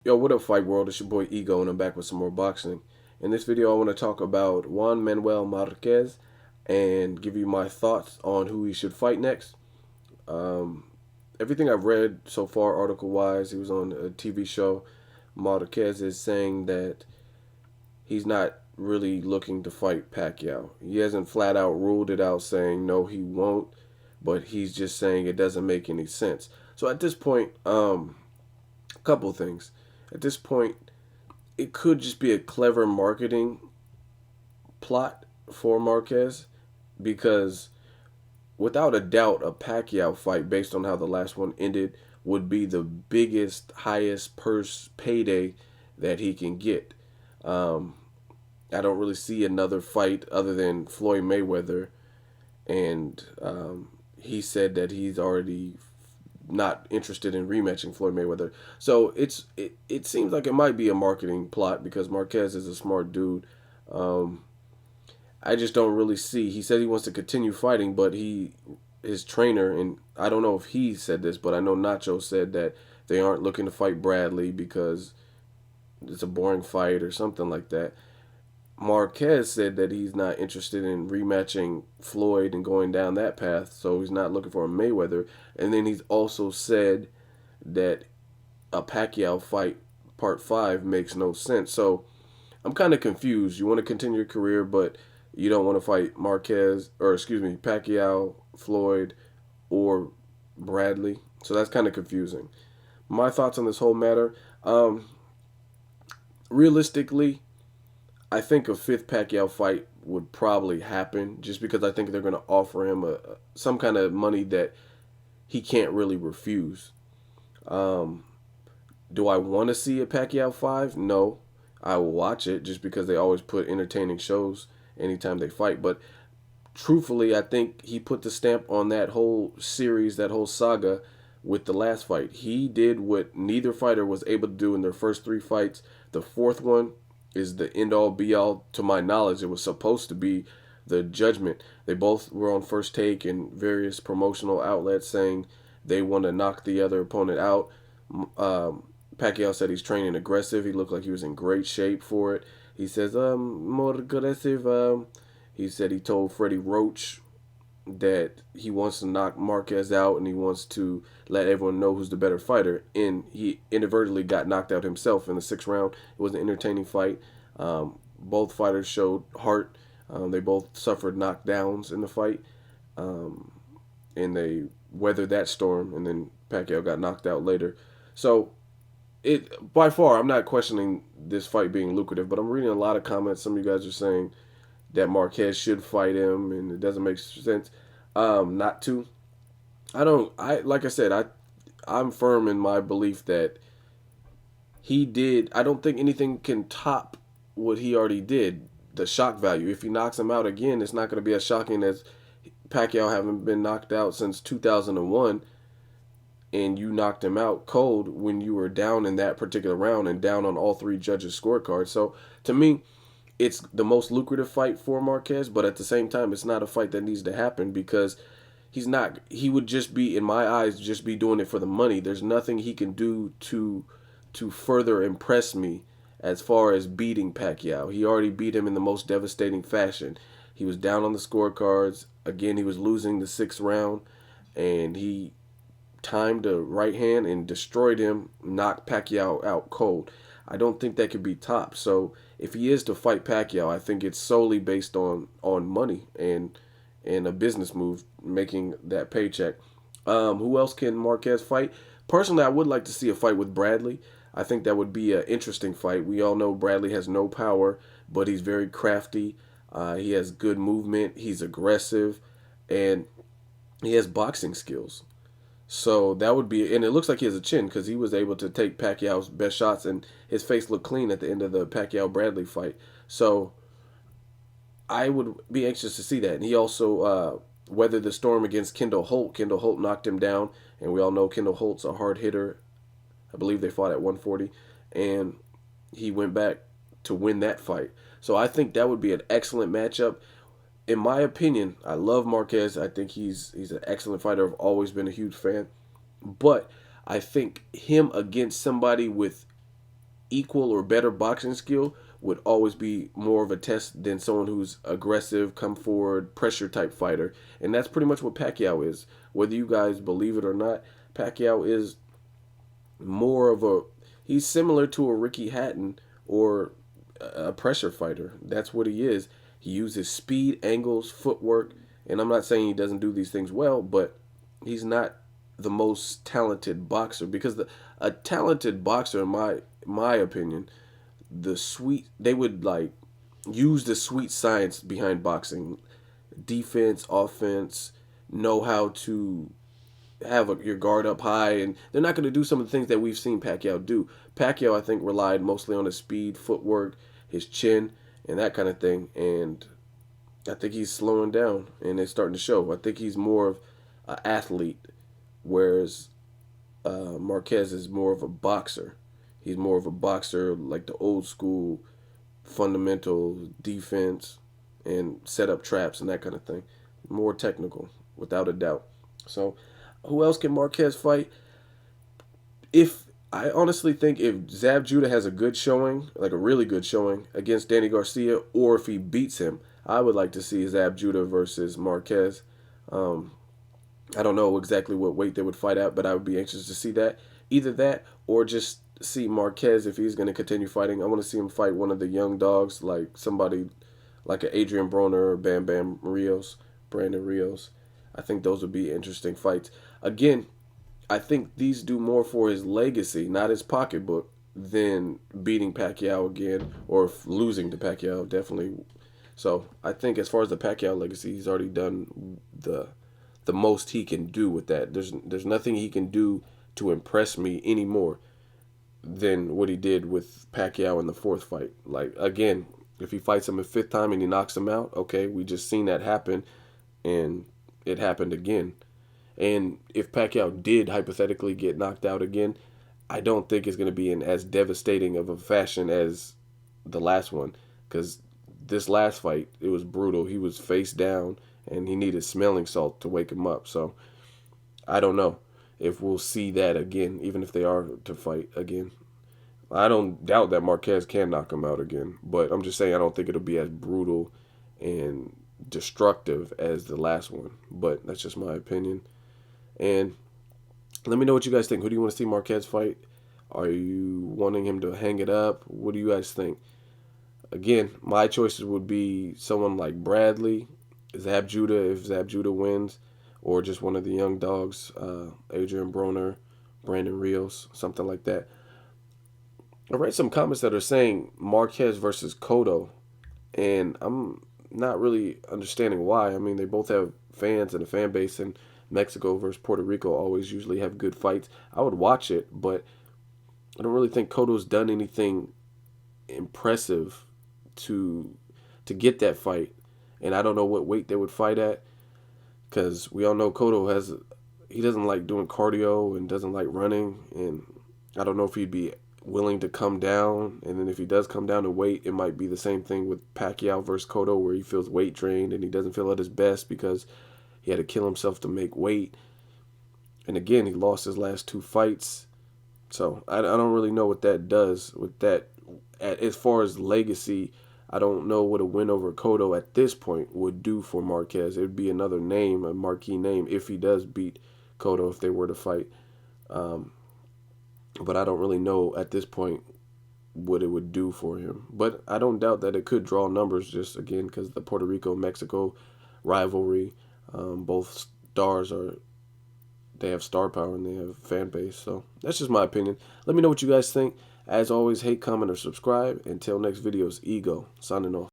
Yo, what up, Fight World? It's your boy Ego, and I'm back with some more boxing. In this video, I want to talk about Juan Manuel Marquez and give you my thoughts on who he should fight next. Um, Everything I've read so far, article-wise, he was on a TV show. Marquez is saying that he's not really looking to fight Pacquiao. He hasn't flat out ruled it out, saying no, he won't, but he's just saying it doesn't make any sense. So at this point, a couple things. At this point, it could just be a clever marketing plot for Marquez because without a doubt, a Pacquiao fight, based on how the last one ended, would be the biggest, highest purse payday that he can get. Um, I don't really see another fight other than Floyd Mayweather, and he said that he's already not interested in rematching Floyd Mayweather. So it seems like it might be a marketing plot because Marquez is a smart dude. Um, I just don't really see. He said he wants to continue fighting, but his trainer, and I don't know if he said this, but I know Nacho said that they aren't looking to fight Bradley because it's a boring fight or something like that. Marquez said that he's not interested in rematching Floyd and going down that path, so he's not looking for a Mayweather. And then he's also said that a Pacquiao fight, part five, makes no sense. So I'm kind of confused. You want to continue your career, but you don't want to fight Marquez, or excuse me, Pacquiao, Floyd, or Bradley. So that's kind of confusing. My thoughts on this whole matter. Realistically, I think a fifth Pacquiao fight would probably happen just because I think they're going to offer him some kind of money that he can't really refuse. Um, do I want to see a Pacquiao 5? No. I will watch it just because they always put entertaining shows anytime they fight. But truthfully, I think he put the stamp on that whole series, that whole saga with the last fight. He did what neither fighter was able to do in their first three fights. The fourth one is the end all be all to my knowledge. It was supposed to be the judgment. They both were on First Take and various promotional outlets saying they want to knock the other opponent out. Um, Pacquiao said he's training aggressive. He looked like he was in great shape for it. He says, more aggressive. He said he told Freddie Roach that he wants to knock Marquez out and he wants to let everyone know who's the better fighter. And he inadvertently got knocked out himself in the sixth round. It was an entertaining fight. Both fighters showed heart. They both suffered knockdowns in the fight. Um, and they weathered that storm. And then Pacquiao got knocked out later. So it by far, I'm not questioning this fight being lucrative, but I'm reading a lot of comments. Some of you guys are saying that Marquez should fight him, and it doesn't make sense not to. I don't. I like I said, I'm firm in my belief that he did. I don't think anything can top what he already did. The shock value. If he knocks him out again, it's not going to be as shocking as Pacquiao having been knocked out since 2001, and you knocked him out cold when you were down in that particular round and down on all three judges' scorecards. So to me, it's the most lucrative fight for Marquez, but at the same time, it's not a fight that needs to happen because he's not. He would just be, in my eyes, just be doing it for the money. There's nothing he can do to further impress me as far as beating Pacquiao. He already beat him in the most devastating fashion. He was down on the scorecards. Again, he was losing the sixth round, and he timed a right hand and destroyed him, knocked Pacquiao out cold. I don't think that could be topped. So if he is to fight Pacquiao, I think it's solely based on money and a business move, making that paycheck. Who else can Marquez fight? Personally, I would like to see a fight with Bradley. I think that would be an interesting fight. We all know Bradley has no power, but he's very crafty. He has good movement. He's aggressive, and he has boxing skills. So that would be, and it looks like he has a chin because he was able to take Pacquiao's best shots, and his face looked clean at the end of the Pacquiao Bradley fight. So I would be anxious to see that. And he also weathered the storm against Kendall Holt. Kendall Holt knocked him down, and we all know Kendall Holt's a hard hitter. I believe they fought at 140, and he went back to win that fight. So I think that would be an excellent matchup. In my opinion, I love Marquez. I think he's an excellent fighter. I've always been a huge fan. But I think him against somebody with equal or better boxing skill would always be more of a test than someone who's aggressive, come forward, pressure type fighter. And that's pretty much what Pacquiao is. Whether you guys believe it or not, Pacquiao is more of a, he's similar to a Ricky Hatton or a pressure fighter. That's what he is. He uses speed, angles, footwork, and I'm not saying he doesn't do these things well, but he's not the most talented boxer, because a talented boxer, in my opinion, they would like use the sweet science behind boxing, defense, offense, know how to have your guard up high, and they're not going to do some of the things that we've seen Pacquiao do. Pacquiao, I think, relied mostly on his speed, footwork, his chin, and that kind of thing, and I think he's slowing down, and it's starting to show. I think he's more of an athlete, whereas Marquez is more of a boxer. He's more of a boxer, like the old school fundamental defense and set up traps and that kind of thing. More technical, without a doubt. So, who else can Marquez fight? If I honestly think if Zab Judah has a good showing, like a really good showing against Danny Garcia, or if he beats him, I would like to see Zab Judah versus Marquez. I don't know exactly what weight they would fight at, but I would be anxious to see that. Either that or just see Marquez, if he's going to continue fighting. I want to see him fight one of the young dogs, like somebody like an Adrian Broner or Brandon Rios. I think those would be interesting fights. Again, I think these do more for his legacy, not his pocketbook, than beating Pacquiao again or losing to Pacquiao, definitely. So I think as far as the Pacquiao legacy, he's already done the most he can do with that. There's nothing he can do to impress me anymore than what he did with Pacquiao in the fourth fight. Like, again, if he fights him a fifth time and he knocks him out, okay, we just seen that happen, and it happened again. And if Pacquiao did hypothetically get knocked out again, I don't think it's going to be in as devastating of a fashion as the last one, because this last fight, it was brutal. He was face down, and he needed smelling salt to wake him up. So I don't know if we'll see that again, even if they are to fight again. I don't doubt that Marquez can knock him out again, but I'm just saying I don't think it'll be as brutal and destructive as the last one. But that's just my opinion. And let me know what you guys think. Who do you want to see Marquez fight? Are you wanting him to hang it up? What do you guys think? Again, my choices would be someone like Bradley, Zab Judah, if Zab Judah wins, or just one of the young dogs, Adrian Broner, Brandon Rios, something like that. I read some comments that are saying Marquez versus Cotto, and I'm not really understanding why. I mean, they both have fans and a fan base, and Mexico versus Puerto Rico always usually have good fights. I would watch it, but I don't really think Cotto's done anything impressive to get that fight, and I don't know what weight they would fight at, because we all know Cotto he doesn't like doing cardio and doesn't like running, and I don't know if he'd be willing to come down, and then if he does come down to weight, it might be the same thing with Pacquiao versus Cotto, where he feels weight drained and he doesn't feel at his best because he had to kill himself to make weight. And again, he lost his last two fights, so I don't really know what that does with that. As far as legacy, I don't know what a win over Cotto at this point would do for Marquez. It would be another name, a marquee name, if he does beat Cotto, if they were to fight. But I don't really know at this point what it would do for him. But I don't doubt that it could draw numbers, just again because the Puerto Rico-Mexico rivalry. Both stars they have star power and they have fan base. So that's just my opinion. Let me know what you guys think. As always, hate, comment, or subscribe. Until next video, it's Ego, signing off.